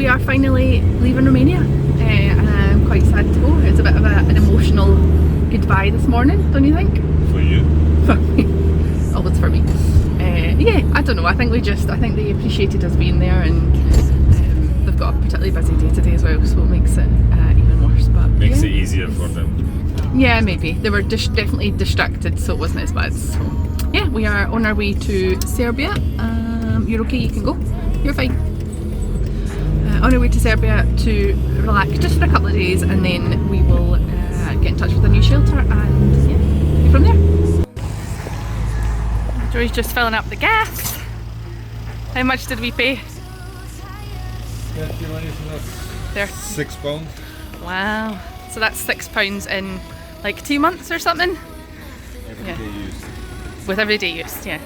we are finally leaving Romania, and I'm quite sad to go. It's a bit of an emotional goodbye this morning, don't you think? For you? For me. Oh, it's for me. Yeah, I don't know. I think they appreciated us being there, and they've got a particularly busy day today as well, so it makes it even worse. But makes yeah. it easier for them. Yeah, maybe. They were definitely distracted, so it wasn't as bad. So yeah, we are on our way to Serbia. You're okay, you can go. You're fine. On our way to Serbia to relax just for a couple of days, and then we will get in touch with a new shelter and yeah, be from there. Joy's just filling up the gas. How much did we pay? There. £6. Wow. So that's £6 in like 2 months or something? Every day used. With every day used, yeah.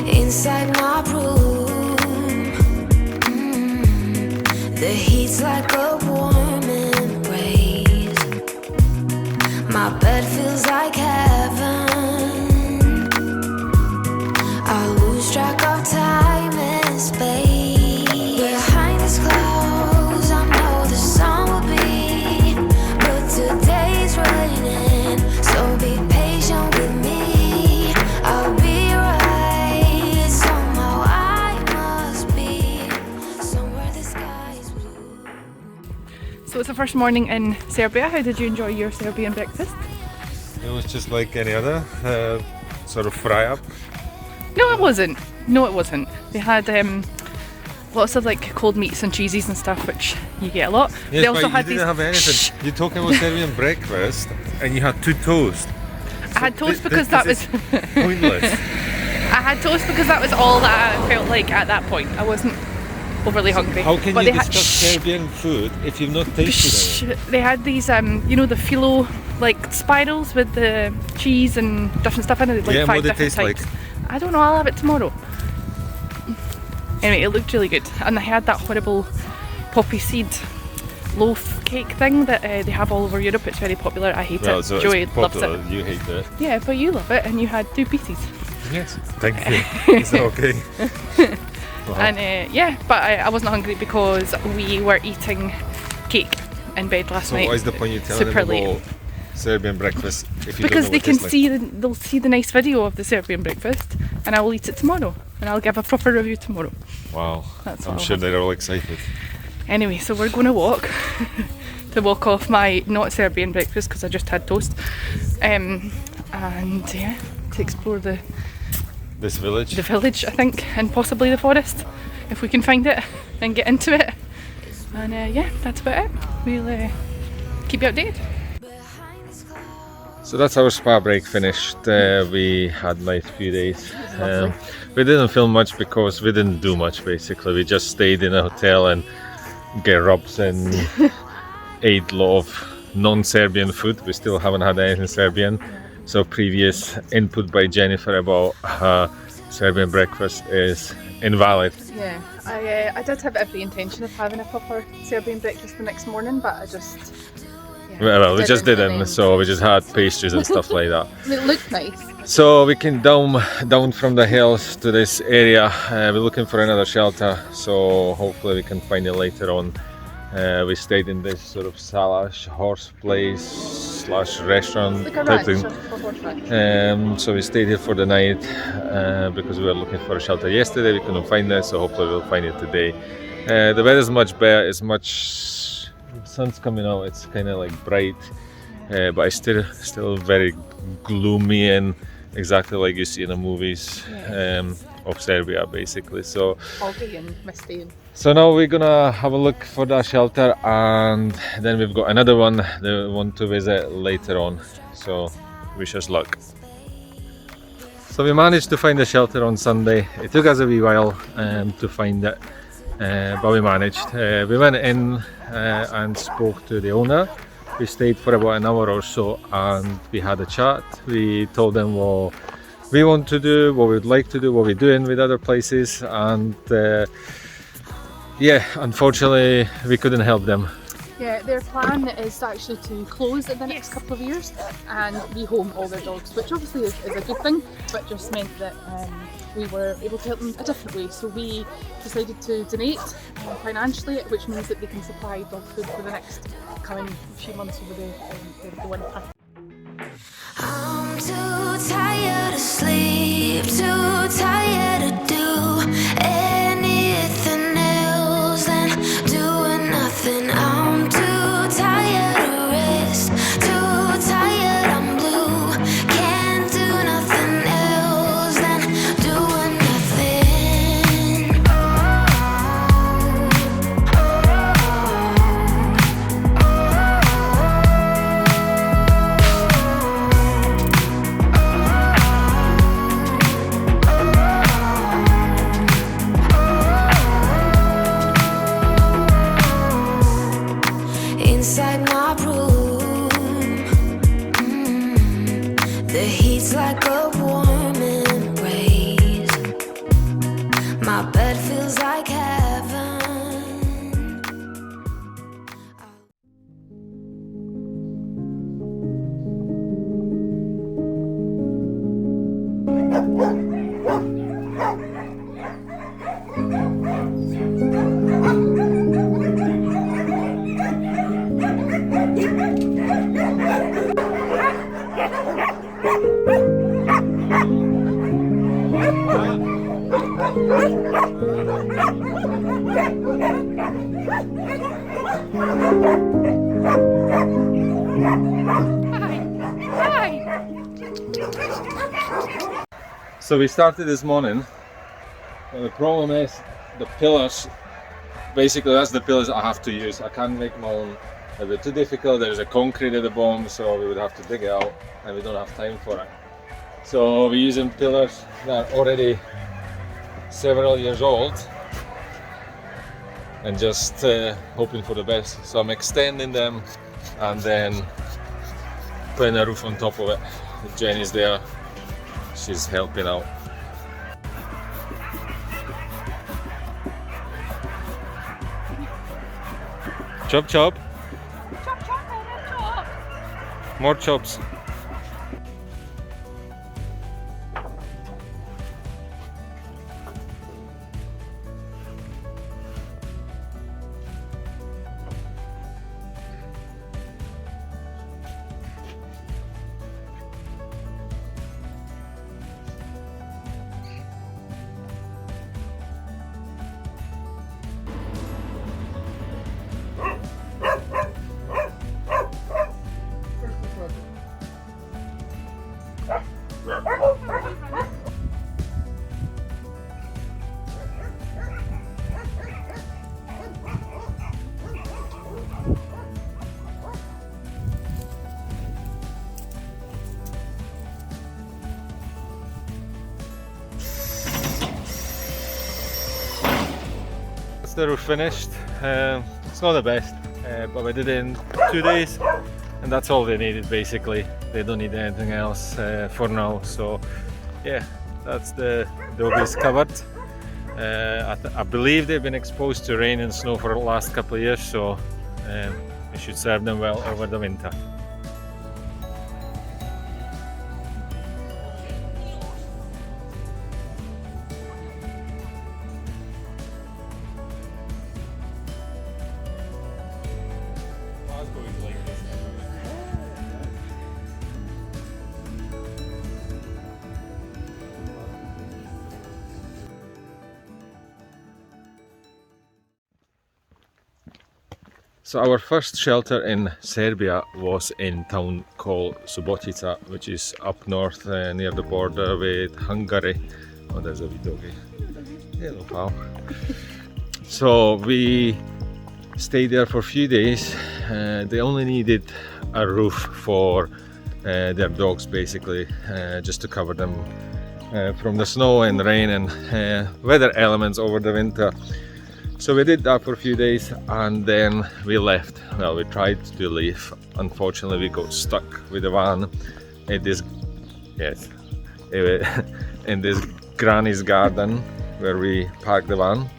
Inside my room, the heat's like a warm embrace. My bed feels like heaven. I lose track of time and space. Behind these clouds, I know the sun will be, but today's raining, so be patient with me. I'll be So it's the first morning in Serbia. How did you enjoy your Serbian breakfast? It was just like any other sort of fry up. No, it wasn't. No, it wasn't. They had lots of like cold meats and cheeses and stuff, which you get a lot. Yes, they also but had you didn't have anything. You're talking about Serbian breakfast, and you had 2 toast. I had toast because that was pointless. I had toast because that was all that I felt like at that point. I wasn't overly hungry. How can but you they discuss Serbian food if you've not tasted it? They had these, you know, the phyllo like spirals with the cheese and different stuff in it. Like yeah, 5 what different it taste types. like? I don't know. I'll have it tomorrow. Anyway, it looked really good, and they had that horrible poppy seed loaf cake thing that they have all over Europe. It's very popular. I hate it. So Joey it's loves popular. it. You hate it. Yeah, but you love it, and you had 2 pieces. Yes. Thank you. Is that okay? Wow. And yeah, but I wasn't hungry because we were eating cake in bed last night. So what is the point you're telling Super them late. about Serbian breakfast if you Because don't know they what can it tastes see they'll see the nice video of the Serbian breakfast, and I will eat it tomorrow, and I'll give a proper review tomorrow. like? Wow. That's I'm what sure I'll they're all excited. Anyway, so we're going to walk to walk off my not Serbian breakfast because I just had toast, and yeah, to explore the village, I think, and possibly the forest if we can find it and get into it. And yeah, that's about it. We'll keep you updated. So that's our spa break finished. We had a nice few days. We didn't film much because we didn't do much basically. We just stayed in a hotel and get rubs and ate a lot of non-Serbian food. We still haven't had anything Serbian. So previous input by Jennifer about Serbian breakfast is invalid. Yeah, I did have every intention of having a proper Serbian breakfast the next morning, but I just... Yeah, Well, we just didn't, so we just had pastries and stuff like that. It looked nice. So we came down from the hills to this area. We're looking for another shelter, so hopefully we can find it later on. We stayed in this sort of salash horse place / restaurant Like a type ranch, thing. a horse ranch. So we stayed here for the night because we were looking for a shelter yesterday. We couldn't find it, so hopefully we'll find it today. The weather is much better. It's much sun's coming out. It's kind of like bright, but it's still very gloomy and exactly like you see in the movies of Serbia, basically. So Foggy and misty. so now we're gonna have a look for that shelter, and then we've got another one that we want to visit later on. So wish us luck. So we managed to find a shelter on Sunday. It took us a wee while to find it. but we managed. We went in and spoke to the owner. We stayed for about an hour or so and we had a chat. We told them what we want to do, what we'd like to do, what we're doing with other places, and yeah, unfortunately we couldn't help them. Yeah, their plan is actually to close in the next couple of years and rehome all their dogs, which obviously is a good thing, but just meant that we were able to help them a different way. So we decided to donate financially, which means that they can supply dog food for the next coming few months over the winter. I'm too tired to sleep, too tired to do anything else than doing nothing. I'm too tired to rest, too tired, I'm blue. Can't do nothing else than doing nothing. Inside my room, the heat's like a warm embrace. My bed feels like heaven. So we started this morning. The problem is the pillars. Basically, that's the pillars I have to use. I can't make my own. It'd be too difficult. There's a concrete at the bottom, so we would have to dig it out, and we don't have time for it. So we're using pillars that are already several years old, and just hoping for the best. So I'm extending them, and then putting a roof on top of it. Jen is there. She's helping out. Chop chop. Chop chop, Ella, chop! More chops. The roof finished. It's not the best, but we did it in 2 days, and that's all they needed basically. They don't need anything else for now. So yeah, that's the dog is covered. I believe they've been exposed to rain and snow for the last couple of years, so it should serve them well over the winter. So our first shelter in Serbia was in a town called Subotica, which is up north near the border with Hungary. Oh, there's a wee doggy. Hello, pal. So we stayed there for a few days. They only needed a roof for their dogs, basically, just to cover them from the snow and rain and weather elements over the winter. So we did that for a few days and then we left. Well, we tried to leave. Unfortunately, we got stuck with the van in this, in this granny's garden where we parked the van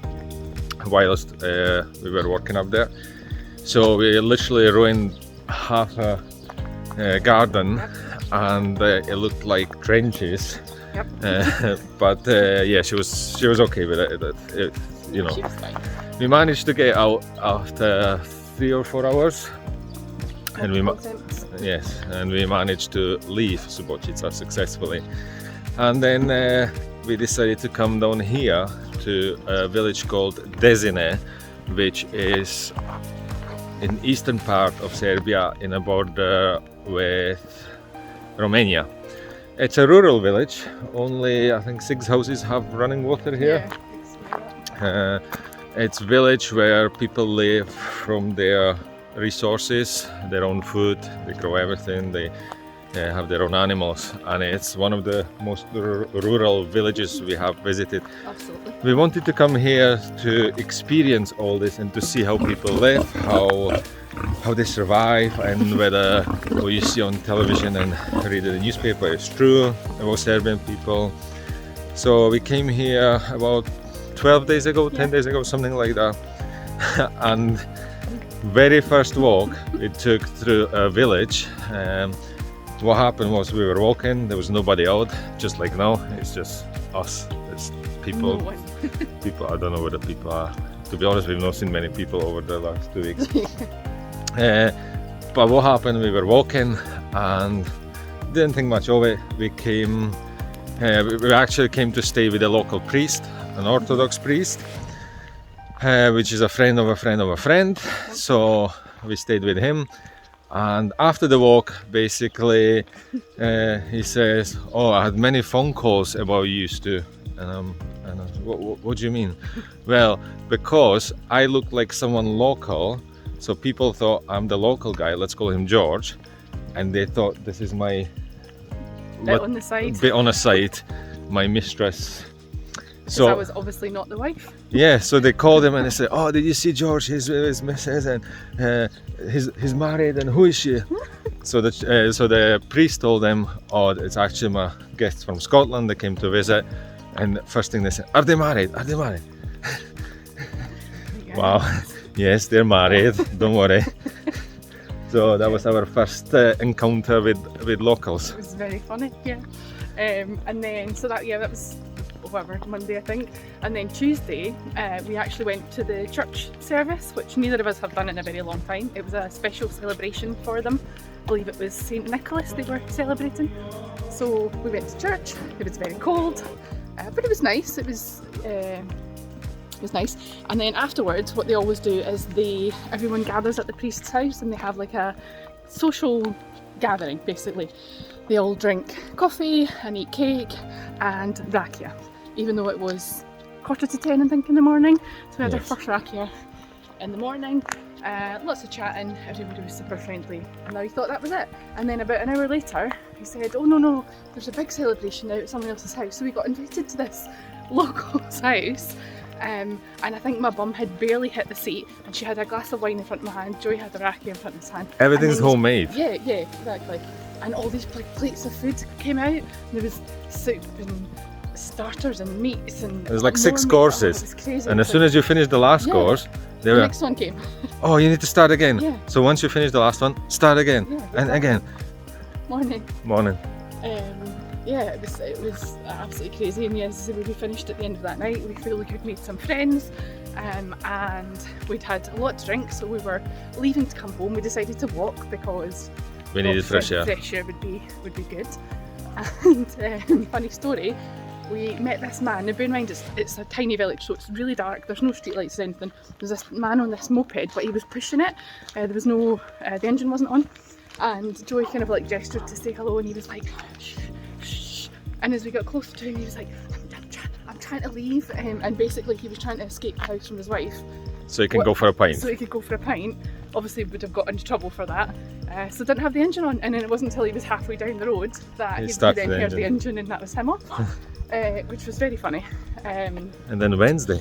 whilst we were working up there. So we literally ruined half a garden, and it looked like trenches. Yep. But yeah, she was okay with it. You know, She was fine. we managed to get out after 3 or 4 hours, and we managed to leave Subotica successfully. And then we decided to come down here to a village called Desine, which is in eastern part of Serbia in a border with Romania. It's a rural village. Only I think 6 houses have running water here. Yeah, It's a village where people live from their resources, their own food. They grow everything. They have their own animals, and it's one of the most rural villages we have visited. absolutely. We wanted to come here to experience all this and to see how people live, how they survive, and whether what you see on television and read in the newspaper is true about Serbian people. So we came here about 12 days ago, 10 days ago, something like that. And very first walk we took through a village. What happened was we were walking, there was nobody out, just like now. It's just us. It's people. No one. People. I don't know where the people are. To be honest, we've not seen many people over the last 2 weeks. But what happened? We were walking and didn't think much of it. We actually came to stay with a local priest, an Orthodox priest, which is a friend of a friend of a friend. So we stayed with him. And after the walk, basically, he says, "Oh, I had many phone calls about you, Stu." And what do you mean? Well, because I look like someone local, so people thought I'm the local guy. Let's call him George, and they thought this is my Bit on the side. bit on a side, my mistress. So I was obviously not the wife. Yeah, so they called him and they said, "Oh, did you see George? His missus, and he's married, and who is she?" So the priest told them, "Oh, it's actually my guests from Scotland. They came to visit." And first thing they said, "Are they married? Are they married?" Yeah. Wow, yes, they're married. Don't worry. So that was our first encounter with locals. It was very funny, yeah. And then that was Monday, I think. And then Tuesday, we actually went to the church service, which neither of us have done in a very long time. It was a special celebration for them. I believe it was St. Nicholas they were celebrating. So we went to church. It was very cold, but it was nice. It was nice. And then afterwards, what they always do is everyone gathers at the priest's house and they have like a social gathering, basically. They all drink coffee and eat cake and rakia, even though it was 10:15, I think, in the morning. So we had our first rakia in the morning. Lots of chatting, everybody was super friendly, and I thought that was it. And then about an hour later, he said, "Oh no, there's a big celebration out at someone else's house." So we got invited to this local's house. And I think my bum had barely hit the seat, and she had a glass of wine in front of my hand. Joey had the rakia in front of his hand. Everything's homemade. Yeah, exactly. And all these plates of food came out. And there was soup and starters and meats and. It was like 6 meat. courses. Oh, it was crazy. And as soon as you finish the last course, they the were, next one came. "Oh, you need to start again." Yeah. So once you finish the last one, start again, Yeah, and exactly. again. Morning. Morning. Yeah, it was absolutely crazy. And yes, we finished at the end of that night. We feel like we'd made some friends, and we'd had a lot to drink. So we were leaving to come home. We decided to walk because We needed fresh air. Fresh air would be good. And funny story, we met this man. Now bear in mind, it's a tiny village, so it's really dark. There's no street lights or anything. There's this man on this moped, but he was pushing it. There was no, the engine wasn't on. And Joey kind of like gestured to say hello, and he was like, "Shh, shh." And as we got closer to him, he was like, I'm trying to leave. And basically he was trying to escape the house from his wife. So you can go for a pint. So he could go for a pint. Obviously would have got into trouble for that. So didn't have the engine on, and then it wasn't until he was halfway down the road that he then heard the engine, and that was him off. Which was very funny. And then Wednesday.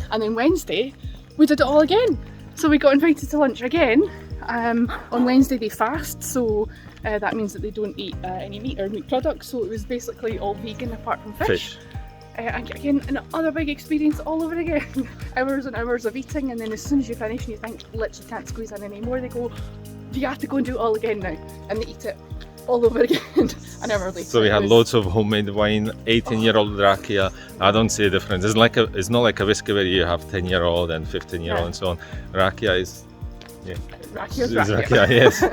we did it all again. So we got invited to lunch again. On Wednesday they fast, so that means that they don't eat any meat or meat products, so it was basically all vegan apart from fish. Again, another big experience all over again. Hours and hours of eating, and then as soon as you finish and you think literally can't squeeze in any more, they go, you have to go and do it all again now, and they eat it all over again an hour later. So we had loads of homemade wine, 18-year-old rakia. I don't see a difference. It's not like a whiskey where you have 10-year-old and 15-year-old and so on. Rakia is Rakia is rakia, yes.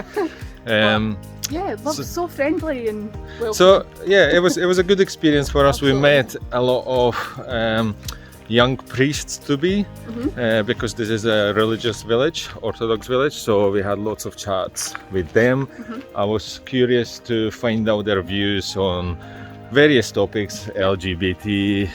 Yeah, so friendly and well. So yeah, it was a good experience for us. We met a lot of young priests to be, because this is a religious village, Orthodox village, so we had lots of chats with them. I was curious to find out their views on various topics, LGBT,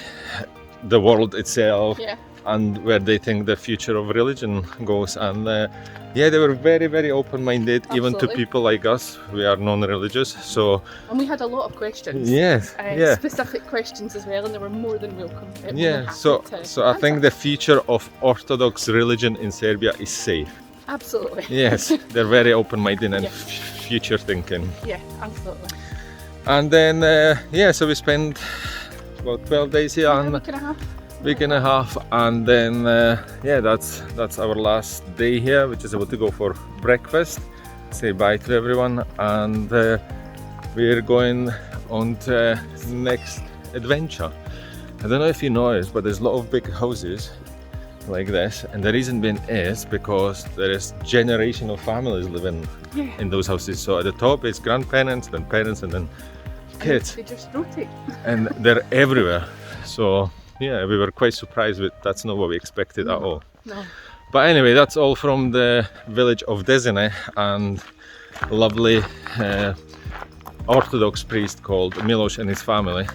the world itself, and where they think the future of religion goes. And yeah, they were very, very open-minded, even to people like us. We are non-religious, so... And we had a lot of questions. Yes, specific questions as well, and they were more than welcome. Yeah, so I think the future of Orthodox religion in Serbia is safe. Absolutely. Yes, they're very open-minded and future thinking. Yeah, absolutely. And then, yeah, so we spent about 12 days here, and week and a half, and then yeah, that's our last day here. We're just about to go for breakfast, say bye to everyone, and we're going on to next adventure. I don't know if you noticed, but there's a lot of big houses like this, and the reason being is because there is generation of families living in those houses. So at the top is grandparents, then parents, and then kids. They just rotate. And they're everywhere. So yeah, we were quite surprised with that's not what we expected at all. No. But anyway, that's all from the village of Desene, and a lovely Orthodox priest called Miloš and his family.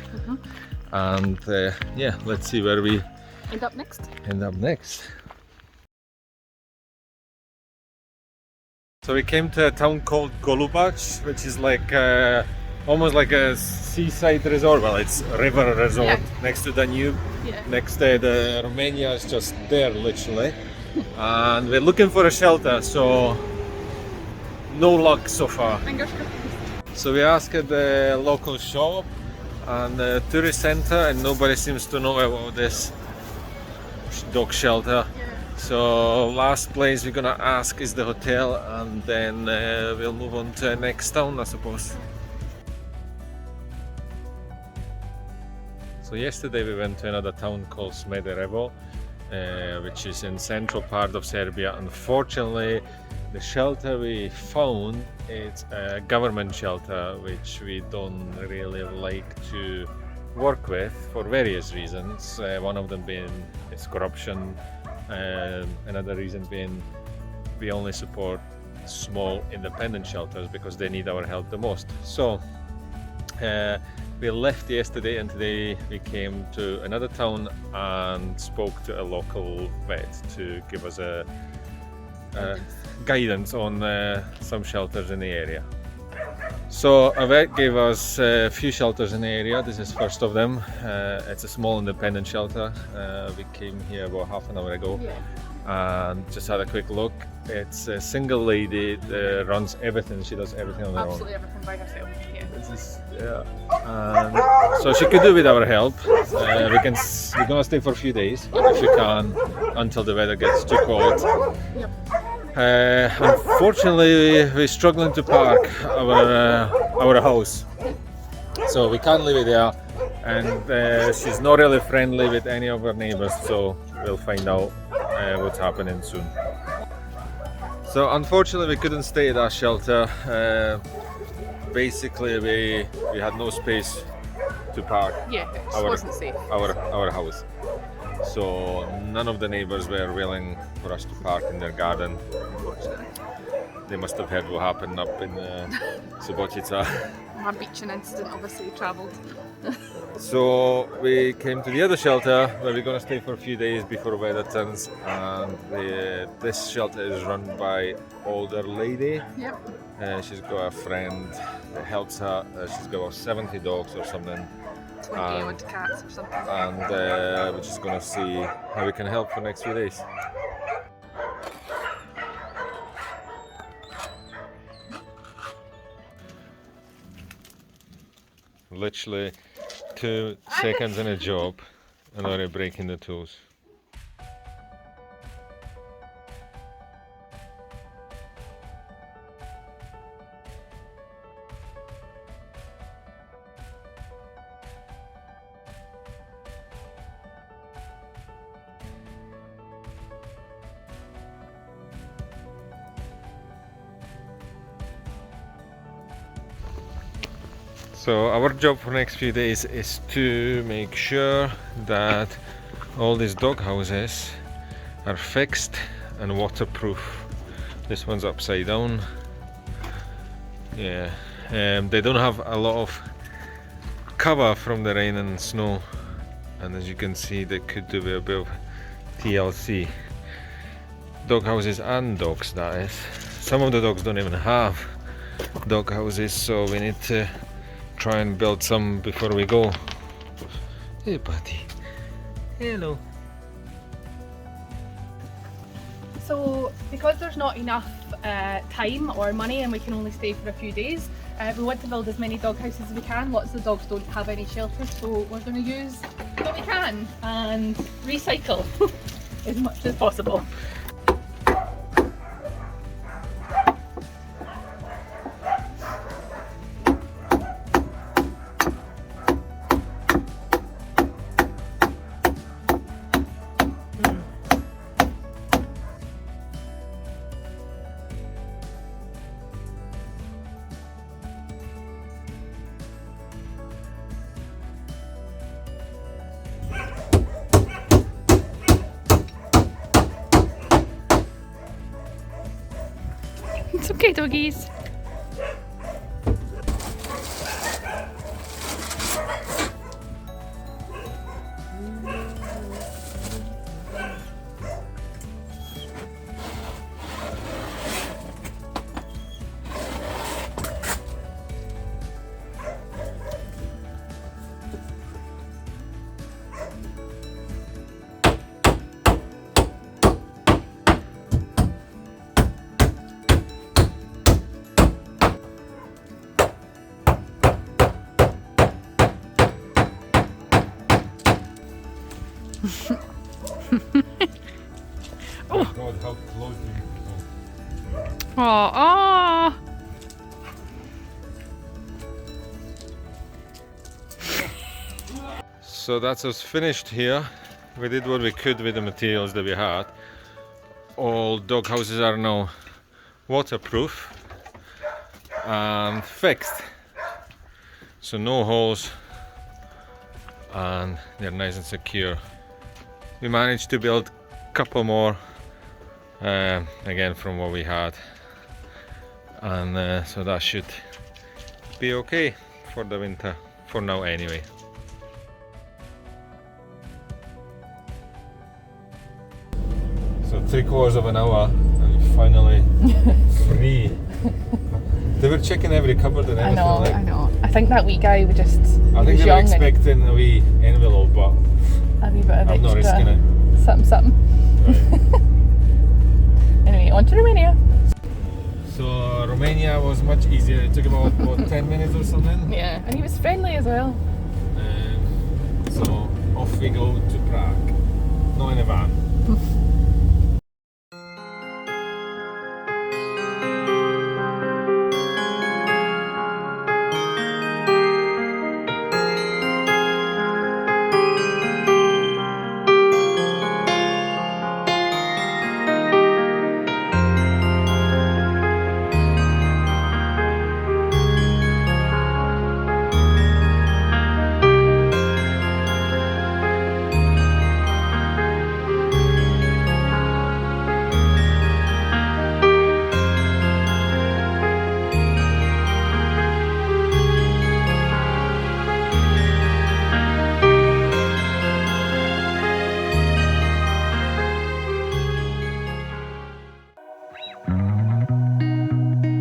And yeah, let's see where we end up next. So we came to a town called Golubac, which is like almost like a seaside resort. Well, it's a river resort next to Danube. Next day the Romania is just there literally. And we're looking for a shelter, so no luck so far. Fingers crossed. So we asked at the local shop and the tourist center, and nobody seems to know about this dog shelter. So last place we're gonna ask is the hotel, and then we'll move on to the next town, I suppose. So yesterday we went to another town called Smederevo, which is in central part of Serbia. Unfortunately, the shelter we found, it's a government shelter, which we don't really like to work with for various reasons. One of them being is corruption, another reason being we only support small independent shelters because they need our help the most. So we left yesterday, and today we came to another town and spoke to a local vet to give us a guidance on some shelters in the area. So a vet gave us a few shelters in the area. This is first of them. It's a small independent shelter. We came here about half an hour ago and just had a quick look. It's a single lady that runs everything. She does everything on her own. Absolutely everything by herself. So she could do with our help. We're gonna stay for a few days if we can, until the weather gets too cold. Unfortunately, we're struggling to park our house, so we can't leave it there, and she's not really friendly with any of her neighbors, so we'll find out what's happening soon. So unfortunately we couldn't stay at our shelter. Basically we had no space to park wasn't safe. our house. So none of the neighbors were willing for us to park in their garden. They must have heard what happened up in Subotica. My beaching incident obviously travelled. So we came to the other shelter where we're going to stay for a few days before weather turns, and this shelter is run by older lady. She's got a friend that helps her. She's got about 70 dogs or something. 20 odd cats or something. And we're just going to see how we can help for the next few days. Literally 2 seconds in a job and already breaking the tools. So our job for next few days is to make sure that all these dog houses are fixed and waterproof. This one's upside down. Yeah, they don't have a lot of cover from the rain and snow, and as you can see they could do with a bit of TLC. Dog houses and dogs, that is. Some of the dogs don't even have dog houses, so we need to try and build some before we go. Hey buddy. Hello. So because there's not enough time or money and we can only stay for a few days, we want to build as many dog houses as we can. Lots of the dogs don't have any shelters, so we're going to use what we can and recycle as much as possible. It's okay, doggies. Oh God, how close you Oh. So that's us finished here. We did what we could with the materials that we had. All dog houses are now waterproof and fixed, so no holes, and they're nice and secure. We managed to build a couple more again from what we had, and so that should be okay for the winter for now anyway. So 3/4 of an hour and finally free. They were checking every cupboard and everything. I know. I think that wee guy would just. I think they were expecting a wee envelope, but a wee bit of I'm not risking it. Something. Right. Anyway, on to Romania. So Romania was much easier. It took about what, 10 minutes or something. Yeah, and he was friendly as well. So off we go to Prague. Not in a van.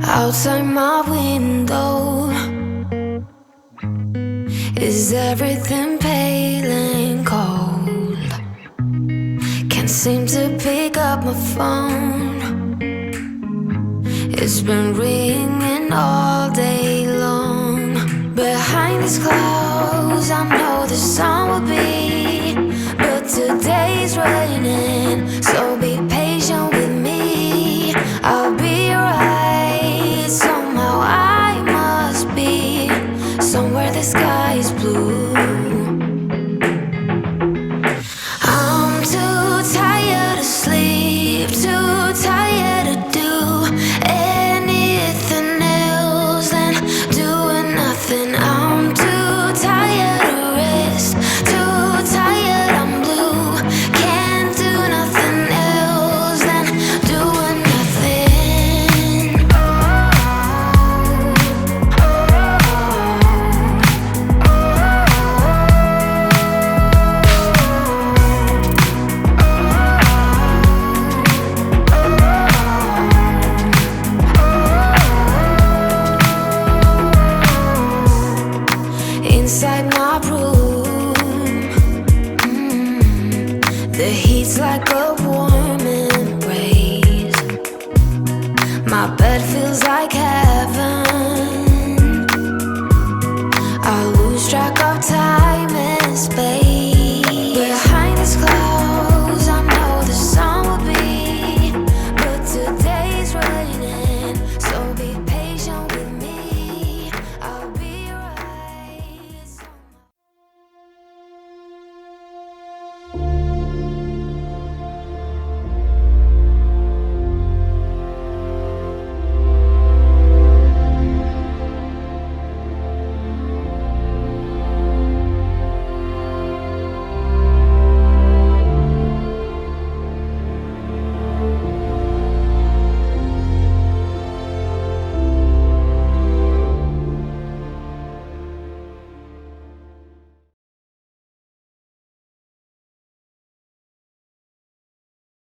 Outside my window, is everything pale and cold? Can't seem to pick up my phone. It's been ringing all day long. Behind the is closed, I know the sun will be, but today's raining, so be patient with me. I'll be right, somehow I must be somewhere the sky is blue. I'm too tired to sleep, too tired to do anything else than doing nothing. I'm too tired to rest, too tired, I'm blue. Can't do nothing else than doing nothing. Inside my room, the heat's like a warm embrace. My bed feels like heaven.